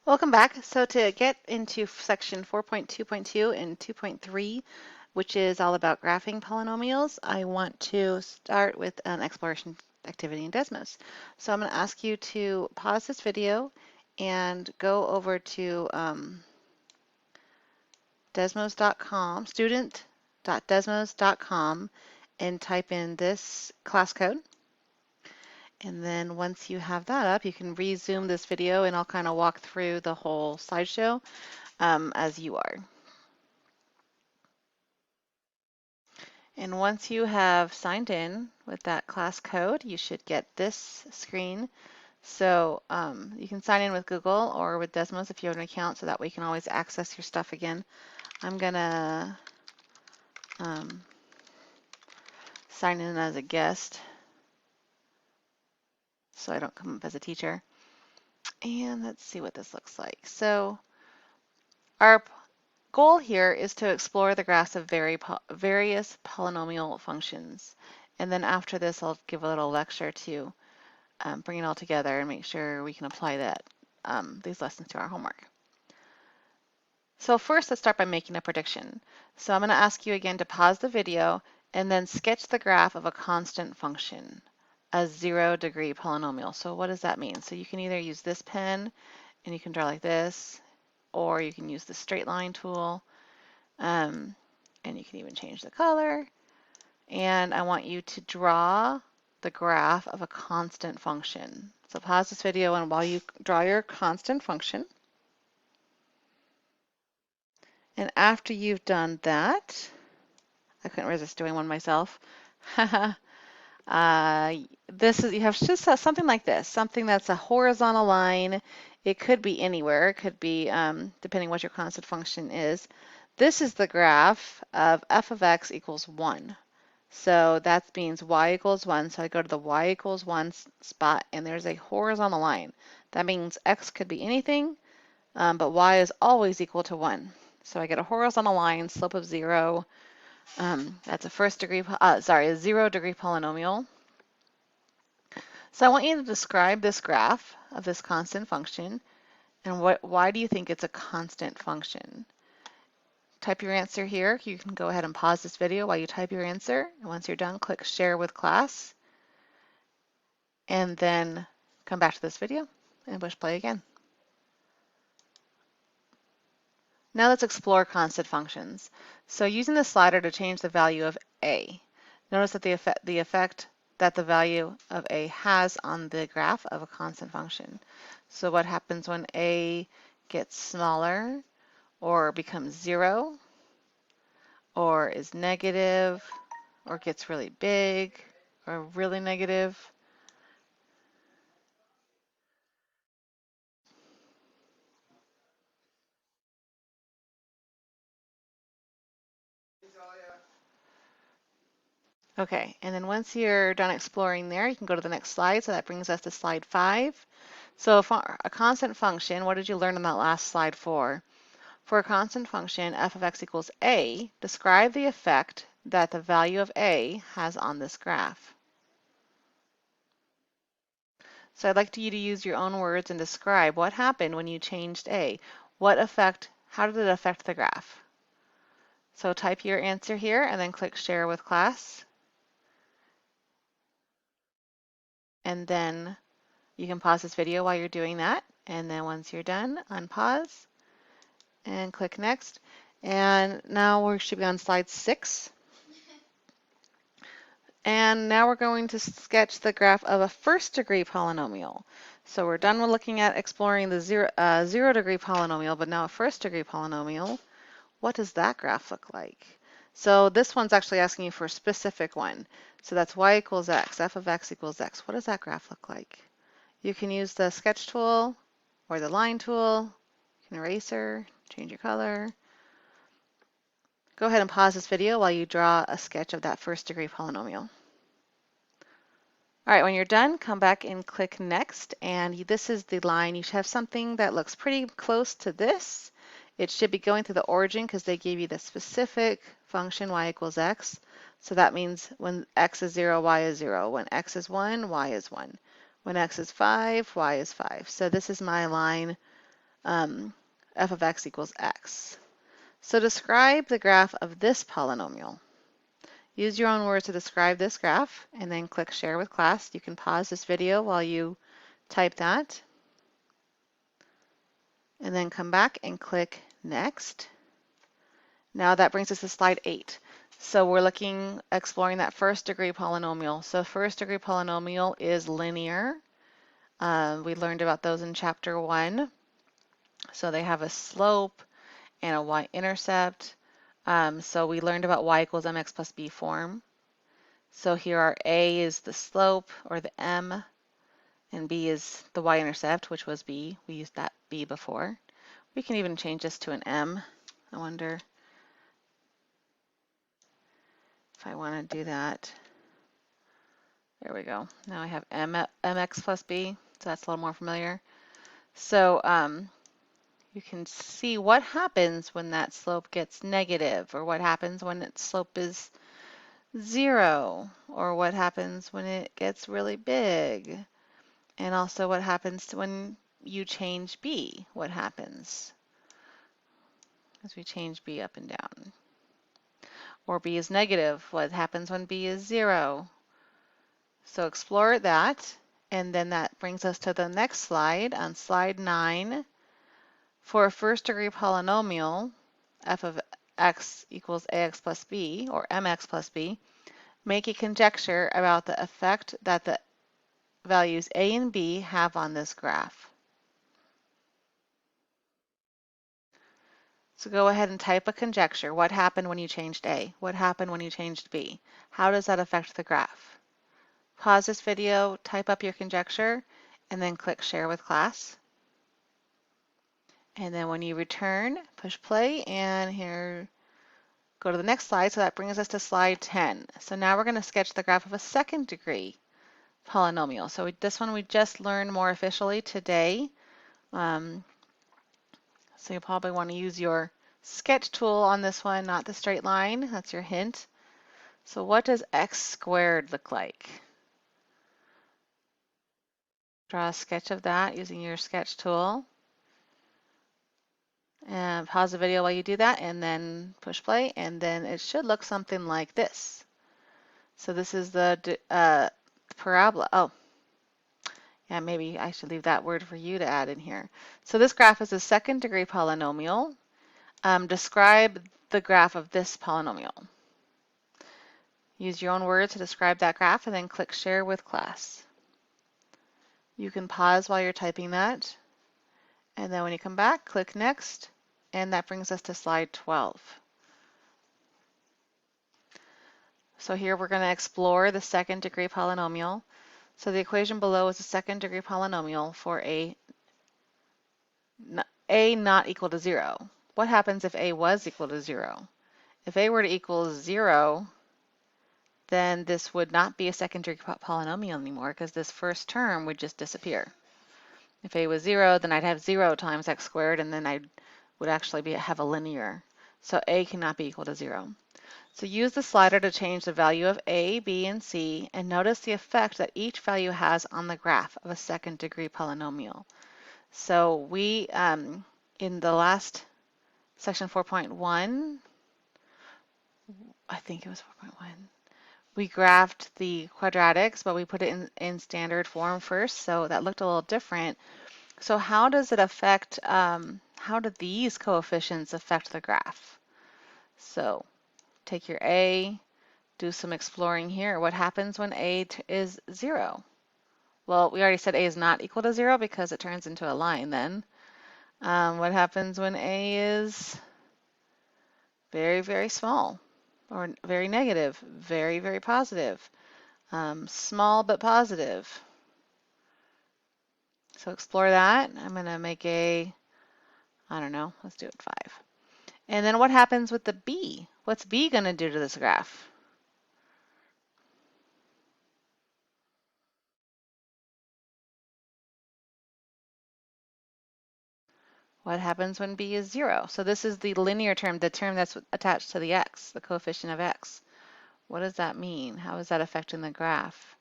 Welcome back. So to get into section 4.2.2 and 2.3, which is all about graphing polynomials, I want to start with an exploration activity in Desmos. So I'm going to ask you to pause this video and go over to desmos.com, student.desmos.com, and type in this class code. And then once you have that up, you can resume this video and I'll kind of walk through the whole slideshow as you are. And once you have signed in with that class code, you should get this screen. So you can sign in with Google or with Desmos if you have an account, so that way you can always access your stuff again. I'm gonna sign in as a guest so I don't come up as a teacher. And let's see what this looks like. So our goal here is to explore the graphs of various polynomial functions. And then after this, I'll give a little lecture to bring it all together and make sure we can apply these lessons to our homework. So first, let's start by making a prediction. So I'm going to ask you again to pause the video and then sketch the graph of a constant function, a 0-degree polynomial. So what does that mean? So you can either use this pen and you can draw like this, or you can use the straight line tool, and you can even change the color. And I want you to draw the graph of a constant function. So pause this video and while you draw your constant function. And after you've done that, I couldn't resist doing one myself. You have just something like this, something that's a horizontal line. It could be anywhere. It could be depending what your constant function is. This is the graph of f of x equals 1. So that means y equals 1. So I go to the y equals 1 spot, and there's a horizontal line. That means x could be anything, but y is always equal to 1. So I get a horizontal line, slope of 0. That's a 0-degree polynomial. So I want you to describe this graph of this constant function, and why do you think it's a constant function? Type your answer here. You can go ahead and pause this video while you type your answer. And once you're done, click Share with Class. And then come back to this video and push play again. Now let's explore constant functions. So using the slider to change the value of a. Notice that the effect that the value of a has on the graph of a constant function. So what happens when a gets smaller or becomes 0 or is negative or gets really big or really negative? Okay, and then once you're done exploring there, you can go to the next slide. So that brings us to slide 5. So for a constant function, what did you learn on that last slide for? For a constant function, f of x equals a, describe the effect that the value of a has on this graph. So I'd like you to use your own words and describe what happened when you changed a. How did it affect the graph? So type your answer here and then click Share with Class. And then you can pause this video while you're doing that. And then once you're done, unpause and click Next. And now we should be on slide 6. And now we're going to sketch the graph of a first-degree polynomial. So we're done with looking at exploring the zero-degree polynomial, but now a first-degree polynomial. What does that graph look like? So this one's actually asking you for a specific one. So that's y equals x, f of x equals x. What does that graph look like? You can use the sketch tool or the line tool. You can eraser, change your color. Go ahead and pause this video while you draw a sketch of that first-degree polynomial. All right, when you're done, come back and click Next, and this is the line. You should have something that looks pretty close to this. It should be going through the origin because they gave you the specific function y equals x. So that means when x is 0, y is 0. When x is 1, y is 1. When x is 5, y is 5. So this is my line f of x equals x. So describe the graph of this polynomial. Use your own words to describe this graph, and then click Share with Class. You can pause this video while you type that, and then come back and click Next. Now that brings us to slide 8. So we're exploring that first degree polynomial. So first degree polynomial is linear. We learned about those in chapter 1. So they have a slope and a y-intercept. So we learned about y equals mx plus b form. So here our a is the slope, or the m, and b is the y-intercept, which was b. We used that b before. We can even change this to an m. I wonder if I want to do that. There we go. Now I have mx plus b, so that's a little more familiar. So you can see what happens when that slope gets negative, or what happens when its slope is 0, or what happens when it gets really big, and also what happens when you change b. What happens as we change b up and down? Or b is negative. What happens when b is 0? So explore that, and then that brings us to the next slide, on slide 9. For a first degree polynomial, f of x equals ax plus b, or mx plus b, make a conjecture about the effect that the values a and b have on this graph. So go ahead and type a conjecture. What happened when you changed a? What happened when you changed b? How does that affect the graph? Pause this video, type up your conjecture, and then click Share with Class. And then when you return, push play, and here, go to the next slide. So that brings us to slide 10. So now we're going to sketch the graph of a second degree polynomial. So this one we just learned more officially today. So you'll probably want to use your sketch tool on this one, not the straight line. That's your hint. So what does x squared look like? Draw a sketch of that using your sketch tool. And pause the video while you do that, and then push play, and then it should look something like this. So this is the parabola. Oh, yeah, maybe I should leave that word for you to add in here. So this graph is a second degree polynomial. Describe the graph of this polynomial. Use your own words to describe that graph, and then click Share with Class. You can pause while you're typing that, and then when you come back, click Next, and that brings us to slide 12. So here we're going to explore the second degree polynomial. So the equation below is a second degree polynomial for a not equal to 0. What happens if a was equal to 0? If a were to equal 0, then this would not be a second degree polynomial anymore, because this first term would just disappear. If a was 0, then I'd have 0 times x squared, and then I would actually have a linear. So a cannot be equal to 0. So use the slider to change the value of a, b, and c, and notice the effect that each value has on the graph of a second degree polynomial. So we, in the last section 4.1, I think it was 4.1, we graphed the quadratics, but we put it in standard form first, so that looked a little different. So how does it affect, how do these coefficients affect the graph? So take your a, do some exploring here. What happens when a is 0? Well, we already said a is not equal to 0 because it turns into a line then. What happens when a is very, very small, or very negative, very, very positive, small but positive? So explore that. I'm going to make a, I don't know, let's do it 5. And then what happens with the b? What's b going to do to this graph? What happens when b is 0? So this is the linear term, the term that's attached to the x, the coefficient of x. What does that mean? How is that affecting the graph?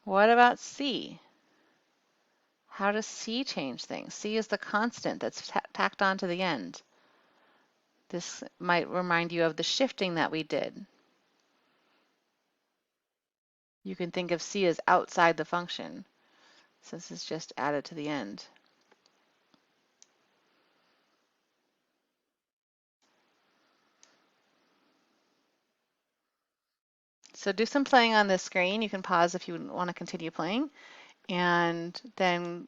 What about c? How does C change things? C is the constant that's tacked on to the end. This might remind you of the shifting that we did. You can think of C as outside the function. So this is just added to the end. So do some playing on this screen. You can pause if you want to continue playing. And then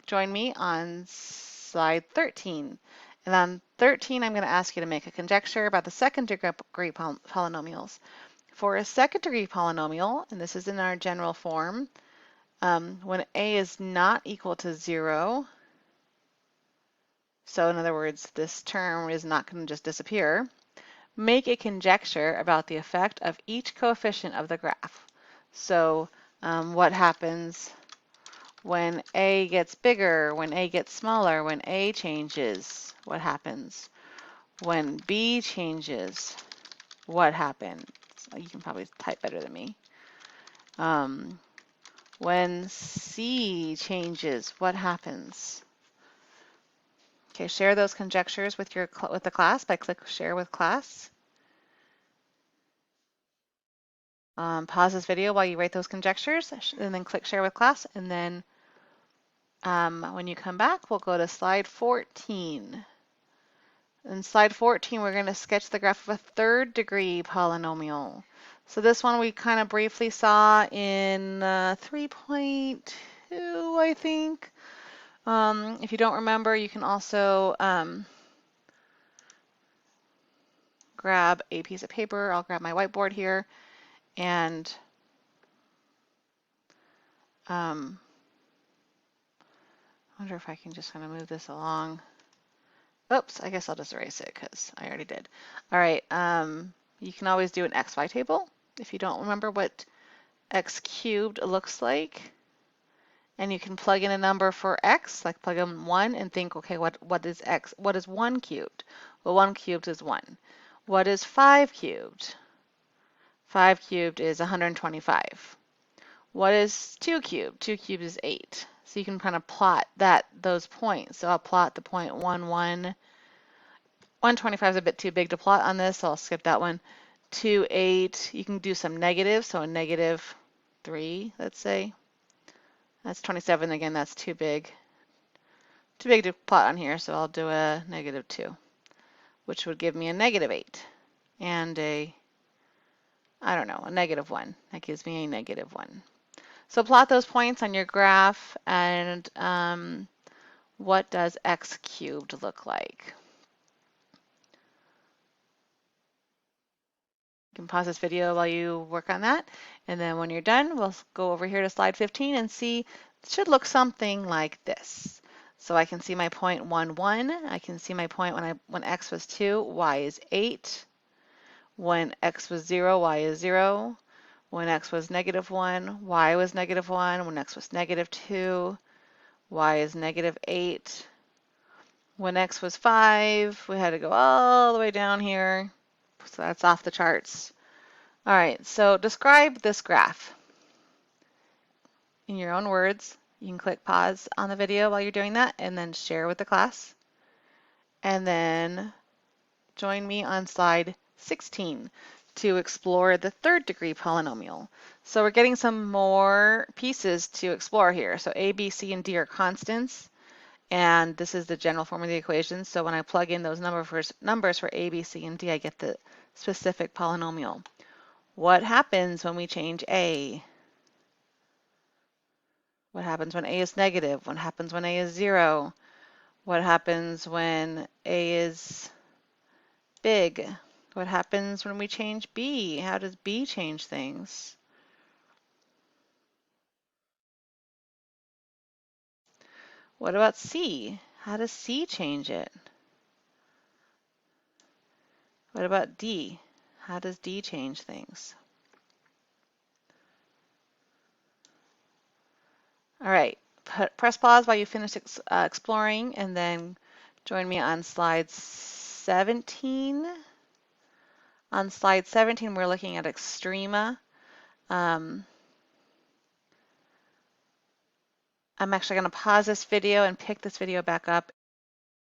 join me on slide 13. And on 13, I'm going to ask you to make a conjecture about the second degree polynomials. For a second degree polynomial, and this is in our general form, when a is not equal to 0, so in other words, this term is not going to just disappear, make a conjecture about the effect of each coefficient of the graph. So what happens when a gets bigger, when a gets smaller, when a changes, what happens? When b changes, what happens? You can probably type better than me. When c changes, what happens? Okay, share those conjectures with the class by click share with class. Pause this video while you write those conjectures, and then click share with class, and then when you come back, we'll go to slide 14. In slide 14, we're going to sketch the graph of a third degree polynomial. So this one we kind of briefly saw in 3.2, I think. If you don't remember, you can also grab a piece of paper. I'll grab my whiteboard here, and I wonder if I can just kind of move this along. Oops, I guess I'll just erase it because I already did. All right, you can always do an XY table if you don't remember what x cubed looks like. And you can plug in a number for x, like plug in 1 and think, okay, what is x? What is 1 cubed? Well, 1 cubed is 1. What is 5 cubed? 5 cubed is 125. What is 2 cubed? 2 cubed is 8. So you can kind of plot those points. So I'll plot the point 1, 1. 125 is a bit too big to plot on this, so I'll skip that one. 2, 8. You can do some negatives, so a negative 3, let's say. That's 27 again, that's too big. Too big to plot on here, so I'll do a negative 2, which would give me a negative 8 and a, I don't know, a negative 1. That gives me a negative 1. So plot those points on your graph, and what does x cubed look like? You can pause this video while you work on that, and then when you're done, we'll go over here to slide 15 and see. It should look something like this. So I can see my point 1, 1. I can see my point when x was 2, y is 8. When x was 0, y is 0. When x was negative 1, y was negative 1. When x was negative 2, y is negative 8. When x was 5, we had to go all the way down here. So that's off the charts. All right, so describe this graph in your own words. You can click pause on the video while you're doing that and then share with the class. And then join me on slide 16 to explore the third degree polynomial. So we're getting some more pieces to explore here. So a, b, c, and d are constants. And this is the general form of the equation. So when I plug in those numbers for a, b, c, and d, I get the specific polynomial. What happens when we change a? What happens when a is negative? What happens when a is 0? What happens when a is big? What happens when we change b? How does b change things? What about c? How does c change it? What about d? How does d change things? All right, press pause while you finish exploring, and then join me on slide 17. On slide 17, we're looking at extrema. I'm actually going to pause this video and pick this video back up.